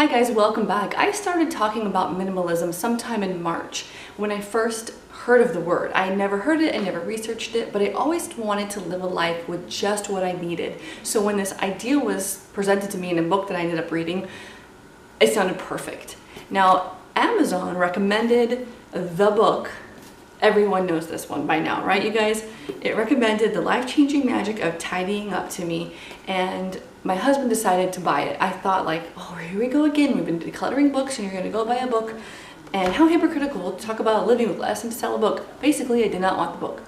Hi guys, welcome back. I started talking about minimalism sometime in March when I first heard of the word. I never heard it, I never researched it, but I always wanted to live a life with just what I needed. So when this idea was presented to me in a book that I ended up reading, it sounded perfect. Now, Amazon recommended the book. Everyone knows this one by now, right, you guys? It recommended The Life-Changing Magic of Tidying Up to me, and my husband decided to buy it. I thought like, oh, here we go again. We've been decluttering books and you're gonna go buy a book. And how hypocritical to talk about living with less and to sell a book. Basically, I did not want the book.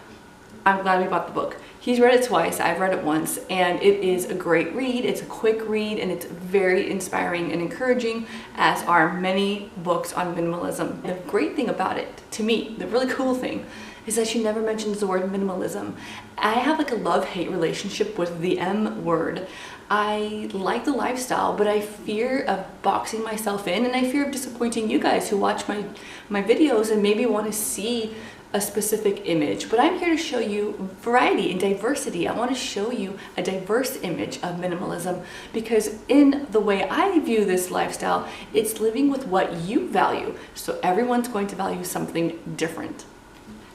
I'm glad we bought the book. He's read it twice, I've read it once, and it is a great read. It's a quick read and it's very inspiring and encouraging, as are many books on minimalism. The great thing about it, to me, the really cool thing, is that she never mentions the word minimalism. I have like a love-hate relationship with the M word. I like the lifestyle, but I fear of boxing myself in, and I fear of disappointing you guys who watch my videos and maybe want to see a specific image. But I'm here to show you variety and diversity. I want to show you a diverse image of minimalism, because in the way I view this lifestyle, it's living with what you value. So everyone's going to value something different.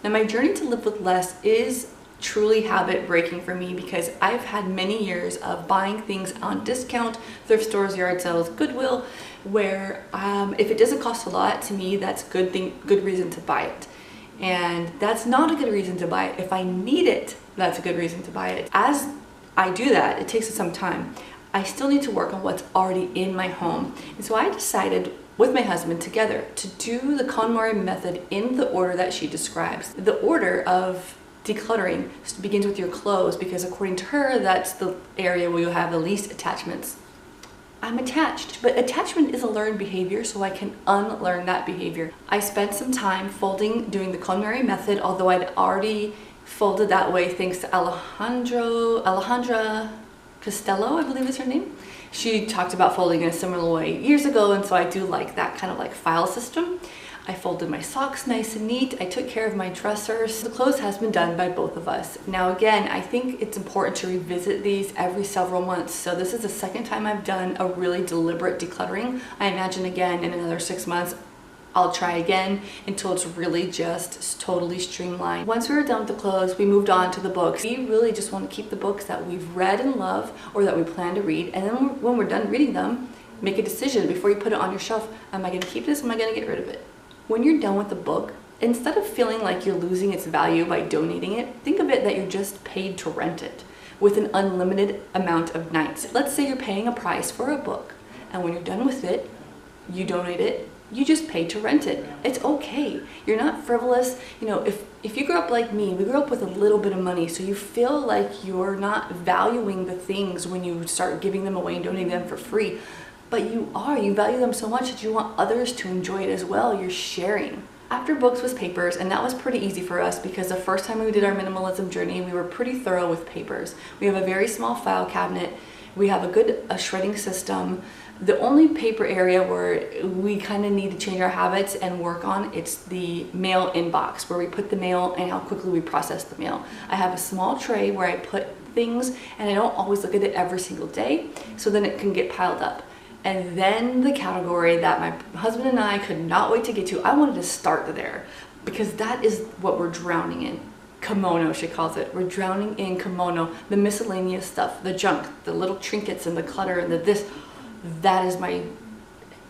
Now, my journey to live with less is truly habit breaking for me, because I've had many years of buying things on discount, thrift stores, yard sales, Goodwill, where if it doesn't cost a lot, to me that's good reason to buy it. And that's not a good reason to buy it. If I need it, that's a good reason to buy it. As I do that, it takes some time. I still need to work on what's already in my home. And so I decided with my husband together to do the KonMari method in the order that she describes. The order of decluttering begins with your clothes, because according to her, that's the area where you have the least attachments. I'm attached, but attachment is a learned behavior, so I can unlearn that behavior. I spent some time doing the KonMari method, although I'd already folded that way thanks to Alejandra Costello, I believe is her name. She talked about folding in a similar way years ago, and so I do like that kind of like file system. I folded my socks nice and neat. I took care of my dressers. The clothes has been done by both of us. Now again, I think it's important to revisit these every several months. So this is the second time I've done a really deliberate decluttering. I imagine again in another 6 months, I'll try again until it's really just totally streamlined. Once we were done with the clothes, we moved on to the books. We really just want to keep the books that we've read and love, or that we plan to read. And then when we're done reading them, make a decision before you put it on your shelf. Am I going to keep this? Am I going to get rid of it? When you're done with the book, instead of feeling like you're losing its value by donating it, think of it that you're just paid to rent it with an unlimited amount of nights. Let's say you're paying a price for a book, and when you're done with it, you donate it, you just pay to rent it. It's okay. You're not frivolous. You know, if you grew up like me, we grew up with a little bit of money, so you feel like you're not valuing the things when you start giving them away and donating them for free. But you are. You value them so much that you want others to enjoy it as well. You're sharing. After books was papers, and that was pretty easy for us because the first time we did our minimalism journey, we were pretty thorough with papers. We have a very small file cabinet. We have a shredding system. The only paper area where we kind of need to change our habits and work on, it's the mail inbox, where we put the mail and how quickly we process the mail. I have a small tray where I put things, and I don't always look at it every single day, so then it can get piled up. And then the category that my husband and I could not wait to get to, I wanted to start there, because that is what we're drowning in. Kimono, she calls it. We're drowning in kimono, the miscellaneous stuff, the junk, the little trinkets and the clutter and the this. That is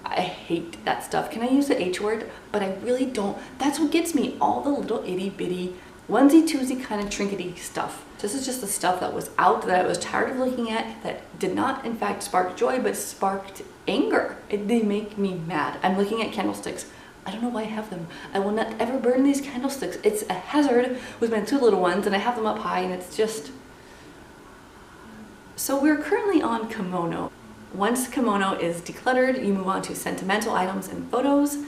I hate that stuff. Can I use the H word? But I really don't. That's what gets me, all the little itty bitty onesie twosie kind of trinkety stuff. This is just the stuff that was out, that I was tired of looking at, that did not in fact spark joy, but sparked anger. They make me mad. I'm looking at candlesticks. I don't know why I have them. I will not ever burn these candlesticks. It's a hazard with my two little ones, and I have them up high, and it's just... So we're currently on kimono. Once kimono is decluttered, you move on to sentimental items and photos.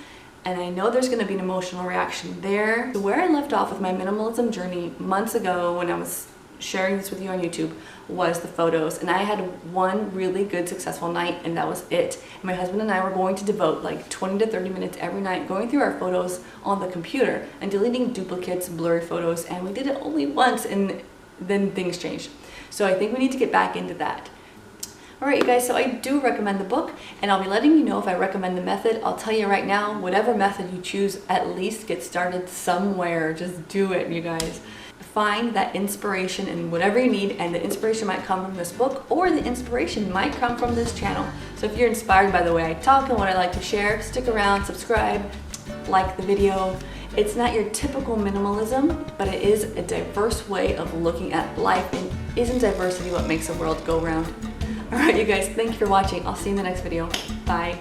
And I know there's going to be an emotional reaction there. So where I left off with my minimalism journey months ago when I was sharing this with you on YouTube was the photos. And I had one really good successful night, and that was it. And my husband and I were going to devote like 20 to 30 minutes every night going through our photos on the computer and deleting duplicates, blurry photos. And we did it only once, and then things changed. So I think we need to get back into that. Alright you guys, so I do recommend the book, and I'll be letting you know if I recommend the method. I'll tell you right now, whatever method you choose, at least get started somewhere. Just do it, you guys. Find that inspiration in whatever you need, and the inspiration might come from this book, or the inspiration might come from this channel. So if you're inspired by the way I talk and what I like to share, stick around, subscribe, like the video. It's not your typical minimalism, but it is a diverse way of looking at life, and isn't diversity what makes the world go round? Alright you guys, thank you for watching. I'll see you in the next video. Bye.